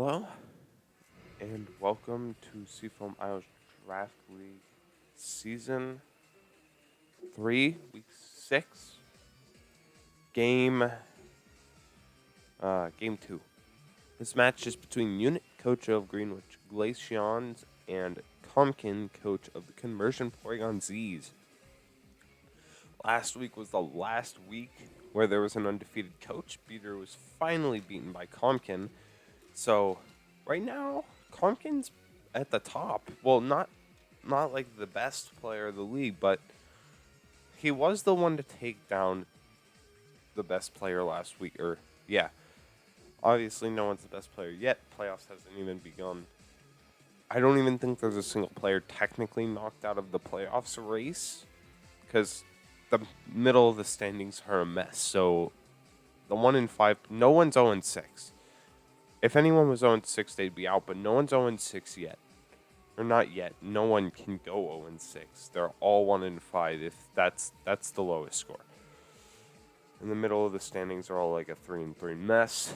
Hello, and welcome to Seafoam Isles Draft League Season 3, Week 6, Game, Game 2. This match is between Unit Coach of Greenwich, Glaceons, and Comkin Coach of the Conversion Porygon Z's. Last week was the last week where there was an undefeated coach. Beater was finally beaten by Comkin. So, right now, Comkin's at the top. Well, not like the best player of the league, but he was the one to take down the best player last week. Obviously, no one's the best player yet. Playoffs hasn't even begun. I don't even think there's a single player technically knocked out of the playoffs race because the middle of the standings are a mess. So, the 1 in 5, no one's 0 in 6. If anyone was 0 in 6, they'd be out, but no one's 0 in 6 yet. Or not yet. No one can go 0 in 6. They're all 1 in 5 if that's the lowest score. In the middle of the standings are all like a 3 and 3 mess.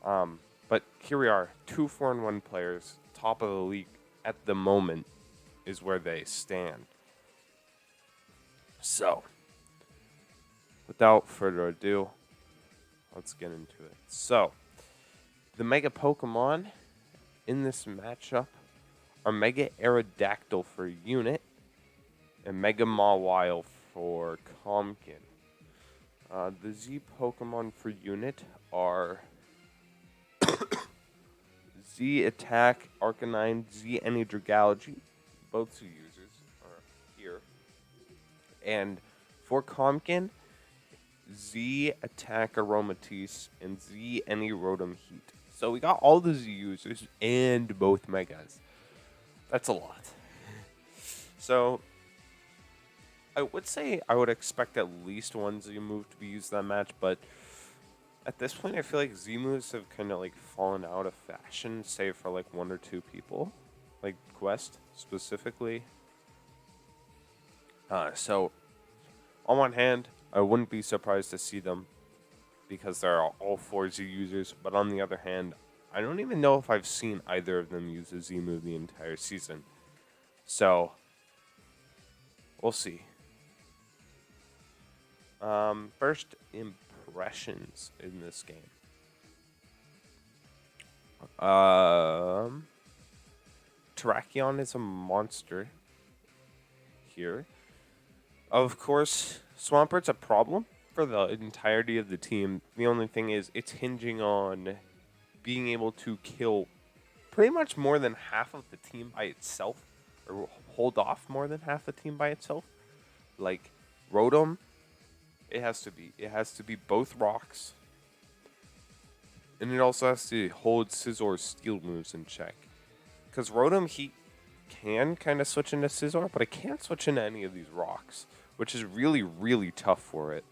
But here we are, 2 4-1 players, top of the league at the moment is where they stand. So, without further ado, let's get into it. So, the Mega Pokemon in this matchup are Mega Aerodactyl for Unit and Mega Mawile for Comkin. The Z Pokemon for Unit are Z Attack, Arcanine, Z Energigalogy. Both Z users are here. And for Comkin, Z Attack Aromatisse and Z Any Rotom Heat. So we got all the Z users and both Megas. That's a lot. So I would say I would expect at least one Z move to be used that match, but at this point I feel like Z moves have kind of like fallen out of fashion, save for like 1 or 2 people, like Quest specifically. So on one hand, I wouldn't be surprised to see them because they're all 4 Z users, but on the other hand, I don't even know if I've seen either of them use a Z move the entire season. So, we'll see. First impressions in this game. Terrakion is a monster here. Of course, Swampert's a problem for the entirety of the team. The only thing is it's hinging on being able to kill pretty much more than half of the team by itself, or hold off more than half the team by itself. Like Rotom, it has to be both rocks, and it also has to hold Scizor's steel moves in check. Because Rotom, he can kind of switch into Scizor, but it can't switch into any of these rocks, which is really, really tough for it.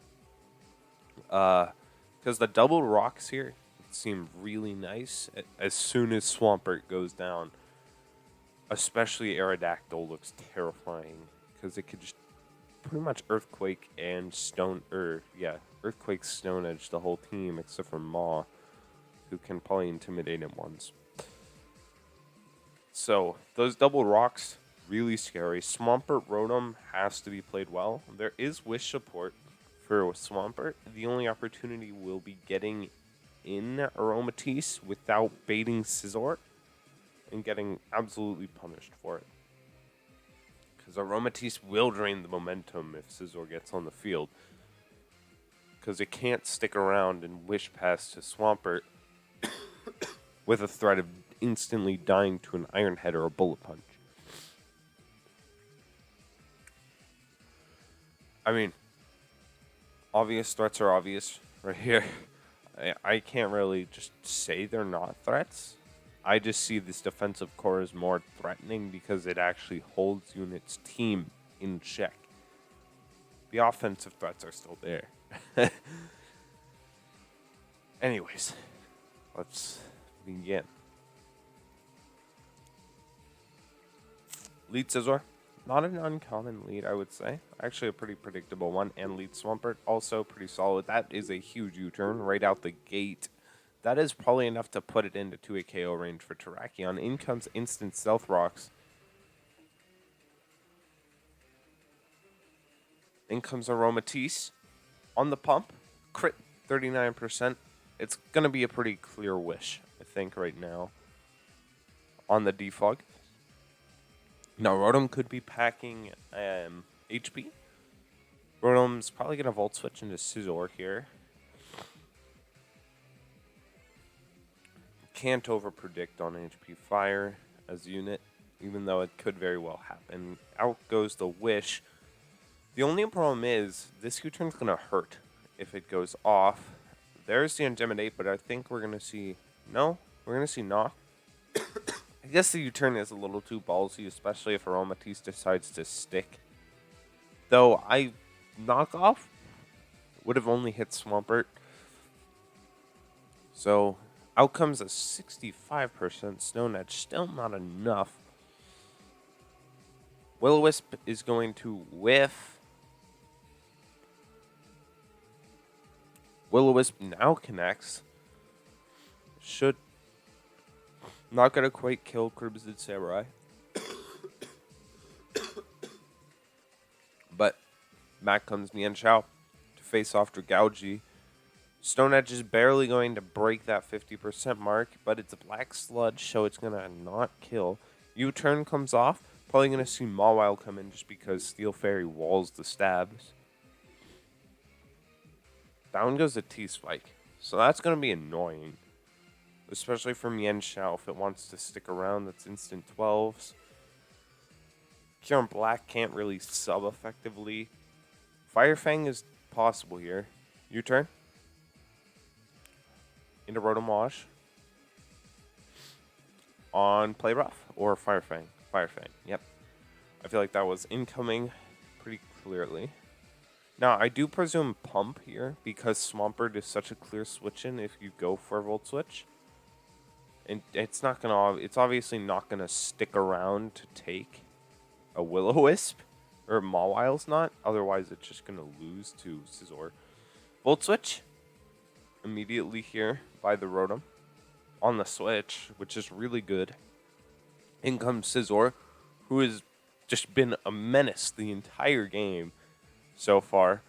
Because the double rocks here seem really nice as soon as Swampert goes down. Especially Aerodactyl looks terrifying because it could just pretty much Earthquake and Earthquake Stone Edge the whole team except for Maw, who can probably intimidate him once. So those double rocks, really scary. Swampert Rotom has to be played well. There is Wish support for Swampert. The only opportunity will be getting in Aromatisse without baiting Scizor and getting absolutely punished for it. Because Aromatisse will drain the momentum if Scizor gets on the field. Because it can't stick around and Wish Pass to Swampert with a threat of instantly dying to an Iron Head or a Bullet Punch. I mean, obvious threats are obvious right here. I can't really just say they're not threats. I just see this defensive core as more threatening because it actually holds Unit's team in check. The offensive threats are still there. Anyways, let's begin. Lead Scizor. Not an uncommon lead, I would say. Actually, a pretty predictable one. And lead Swampert, also pretty solid. That is a huge U-turn right out the gate. that is probably enough to put it into 2 KO range for Terrakion. In comes instant Stealth Rocks. In comes Aromatisse. On the pump, crit 39%. It's going to be a pretty clear wish, I think, right now. On the defog. Now, Rotom could be packing HP. Rotom's probably going to Volt Switch into Scizor here. Can't overpredict on HP Fire as a unit, even though it could very well happen. Out goes the Wish. The only problem is this U-turn's going to hurt if it goes off. There's the Intimidate, but I think we're going to see... No, we're going to see Knock. I guess the U-turn is a little too ballsy, especially if Aromatisse decides to stick. Though Knock off would have only hit Swampert. So out comes a 65% Stone Edge. Still not enough. Will-O-Wisp is going to whiff. Will-O-Wisp now connects. Should not going to quite kill Crimson Samurai. But back comes Mienshao to face off Dragouji. Stone Edge is barely going to break that 50% mark, but it's a Black Sludge, so it's going to not kill. U-turn comes off. Probably going to see Mawile come in just because Steel Fairy walls the stabs. Down goes the T-Spike. So that's going to be annoying. Especially for Mienshao if it wants to stick around. That's instant 12s. Kyurem Black can't really sub effectively. Fire Fang is possible here. U-turn. Into Rotom Wash. On Play Rough or Fire Fang? Fire Fang, yep. I feel like that was incoming pretty clearly. Now, I do presume Pump here because Swampert is such a clear switch-in if you go for a Volt Switch. And it's obviously not gonna stick around to take a Will-O-Wisp, or Mawile's not. Otherwise, it's just gonna lose to Scizor. Volt Switch immediately here by the Rotom on the switch, which is really good. In comes Scizor, who has just been a menace the entire game so far.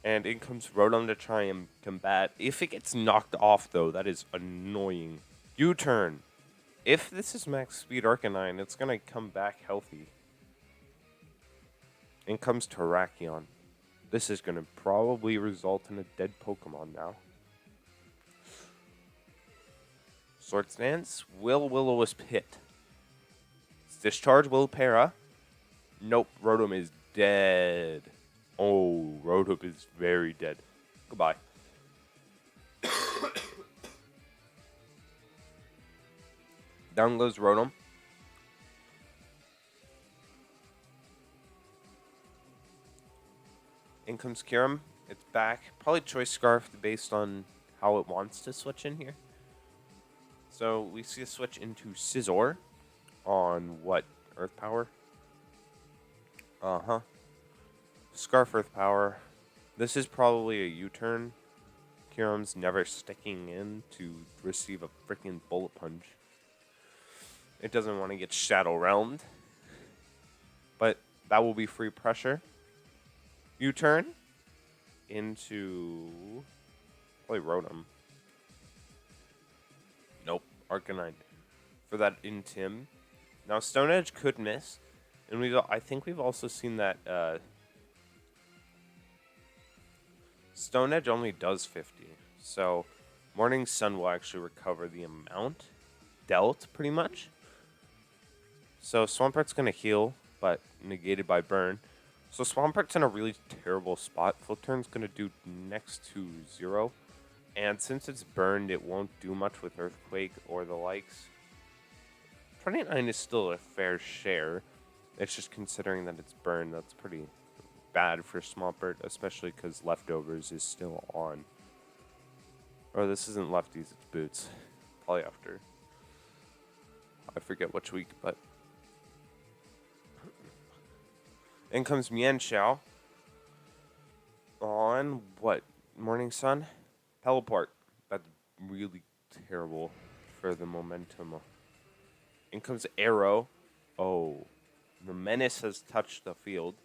And in comes Rotom to try and combat. If it gets knocked off, though, that is annoying. U-turn. If this is max speed Arcanine, it's going to come back healthy. In comes Terrakion. This is going to probably result in a dead Pokemon now. Swords Dance. Will-O-Wisp hit? Discharge Will-Para. Nope, Rotom is dead. Oh, Rotom is very dead. Goodbye. Down goes Rotom. In comes Kyurem. It's back. Probably Choice Scarf based on how it wants to switch in here. So we see a switch into Scizor on what? Earth Power? Uh-huh. Scarf Earth Power. This is probably a U-turn. Kyurem's never sticking in to receive a freaking Bullet Punch. It doesn't want to get Shadow Realmed. But that will be free pressure. U-turn into probably Rotom. Nope, Arcanine for that Intim. Now Stone Edge could miss, and I think we've also seen that Stone Edge only does 50, so Morning Sun will actually recover the amount dealt pretty much. So Swampert's gonna heal, but negated by Burn. So Swampert's in a really terrible spot. Flip Turn's going to do next to 0. And since it's burned, it won't do much with Earthquake or the likes. 29 is still a fair share. It's just considering that it's burned, that's pretty bad for Swampert, especially because Leftovers is still on. Oh, this isn't Lefties, it's Boots. Probably after. I forget which week, but... In comes Mienshao on what? Morning Sun. Teleport. That's really terrible for the momentum. In comes Arrow. Oh. The Menace has touched the field.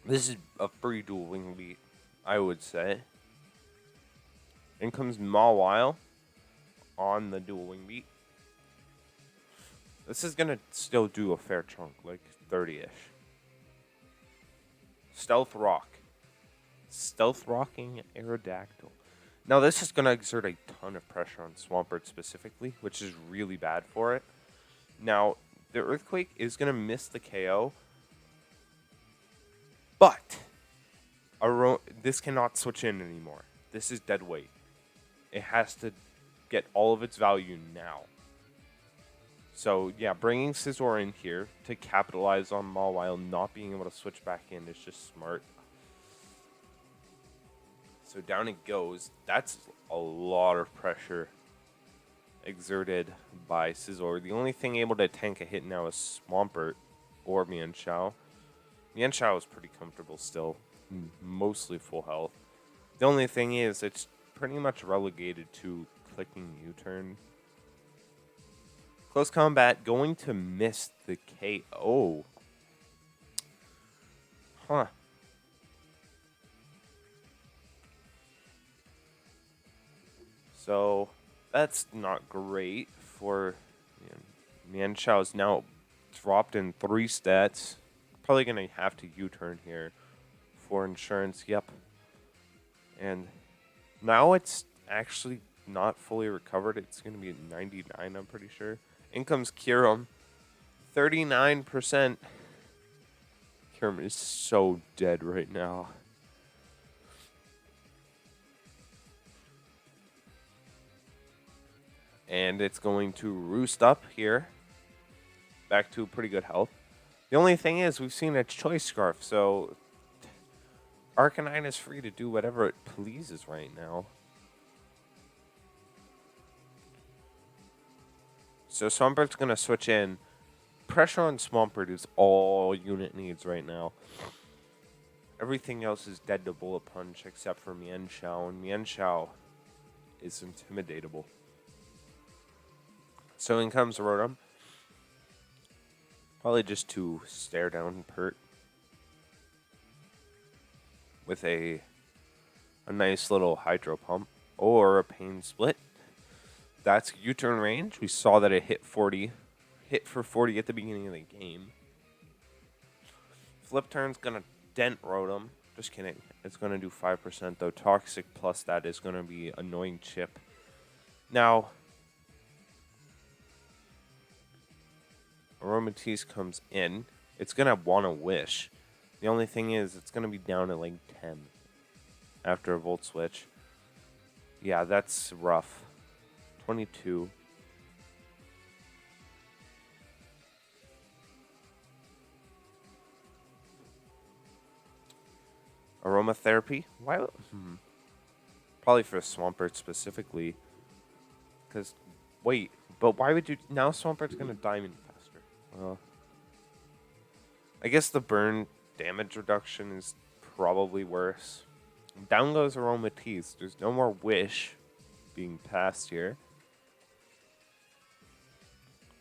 This is a free dual wing beat, I would say. In comes Mawile on the dual wing beat. This is going to still do a fair chunk, like 30-ish. Stealth Rock. Stealth Rocking Aerodactyl. Now, this is going to exert a ton of pressure on Swampert specifically, which is really bad for it. Now, the Earthquake is going to miss the KO, but this cannot switch in anymore. This is dead weight. It has to get all of its value now. So, yeah, bringing Scizor in here to capitalize on Mawile not being able to switch back in is just smart. So down it goes. That's a lot of pressure exerted by Scizor. The only thing able to tank a hit now is Swampert or Mienshao. Mienshao is pretty comfortable still, mostly full health. The only thing is it's pretty much relegated to clicking U-turn. Close combat, going to miss the KO. Huh. So, that's not great for... Mienshao is now dropped in 3 stats. Probably going to have to U-turn here for insurance. Yep. And now it's actually not fully recovered. It's going to be at 99, I'm pretty sure. In comes Kyurem. 39%. Kyurem is so dead right now. And it's going to roost up here. Back to pretty good health. The only thing is, we've seen a Choice Scarf, so Arcanine is free to do whatever it pleases right now. So Swampert's going to switch in. Pressure on Swampert is all unit needs right now. Everything else is dead to Bullet Punch except for Mienshao, and Mienshao is intimidatable. So in comes Rotom. Probably just to stare down Pert with a nice little Hydro Pump or a Pain Split. That's U-turn range. We saw that it hit 40. Hit for 40 at the beginning of the game. Flip turn's going to dent Rotom. Just kidding. It's going to do 5% though. Toxic plus that is going to be Annoying Chip. Now, Aromatisse comes in. It's going to want to Wish. The only thing is, it's going to be down at like 10 after a Volt Switch. Yeah, that's rough. 22. Aromatherapy? Why? Probably for Swampert specifically. Because, wait, but why would you... Now Swampert's going to Diamond faster. Well, I guess the burn damage reduction is probably worse. Down goes Aromatisse. There's no more Wish being passed here.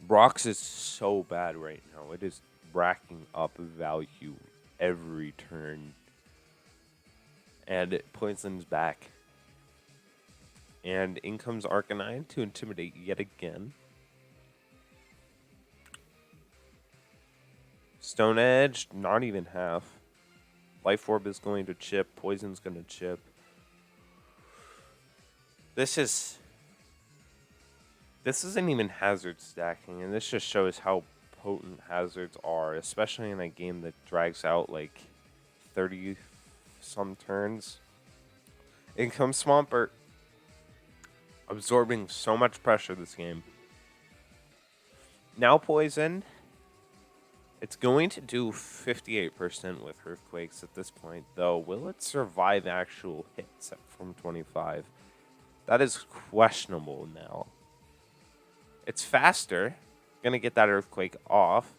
Brox is so bad right now. It is racking up value every turn. And Poison's back. And in comes Arcanine to intimidate yet again. Stone Edge, not even half. Life Orb is going to chip. Poison's going to chip. This isn't even hazard stacking, and this just shows how potent hazards are, especially in a game that drags out like 30-some turns. In comes Swampert, absorbing so much pressure this game. Now Poison. It's going to do 58% with Earthquakes at this point, though. Will it survive actual hits from 25? That is questionable now. It's faster. Gonna get that Earthquake off.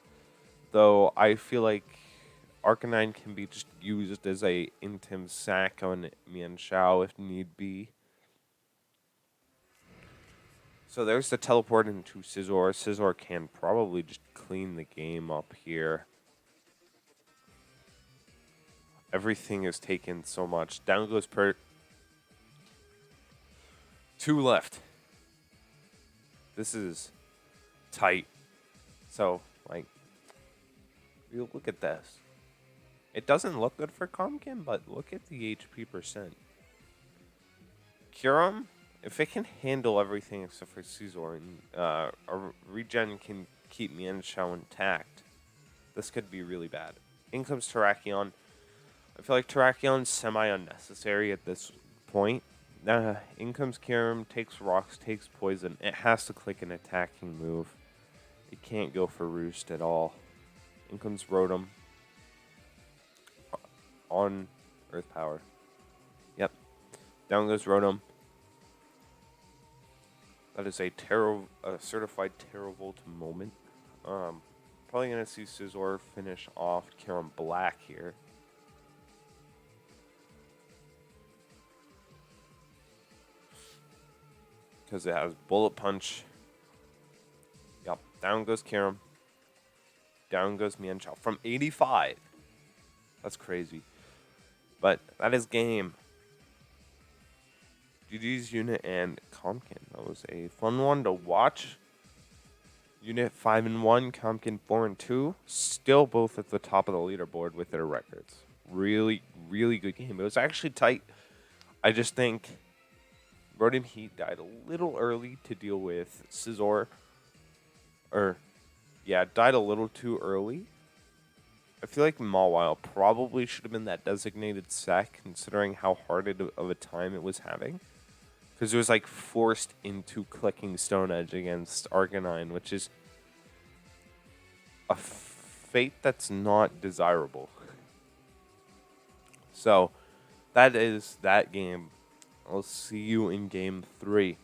Though I feel like Arcanine can be just used as a intim sack on Mian Shao if need be. So there's the teleport into Scizor. Scizor can probably just clean the game up here. Everything is taken so much. Down goes Pert. 2 left. This is tight. So, like, you look at this. It doesn't look good for Comkin, but look at the HP percent. Kyurem, if it can handle everything except for Scizor, and a regen can keep Mienshao intact, this could be really bad. In comes Terrakion. I feel like Terrakion's semi-unnecessary at this point. In comes Kyurem, takes rocks, takes poison. It has to click an attacking move. It can't go for Roost at all. In comes Rotom. On Earth Power. Yep. Down goes Rotom. That is a certified Terravolt moment. Probably going to see Scizor finish off Kyurem Black here. Because it has Bullet Punch. Yep. Down goes Kyurem. Down goes Mienshao. From 85. That's crazy. But that is game. GG's Unit and Comkin. That was a fun one to watch. Unit 5-1, Comkin 4-2. Still both at the top of the leaderboard with their records. Really, really good game. It was actually tight. I just think Rotom Heat died a little early to deal with Scizor. Died a little too early. I feel like Mawile probably should have been that designated sack, considering how hard of a time it was having. Because it was like forced into clicking Stone Edge against Arcanine, which is a fate that's not desirable. So, that is that game. I'll see you in game 3.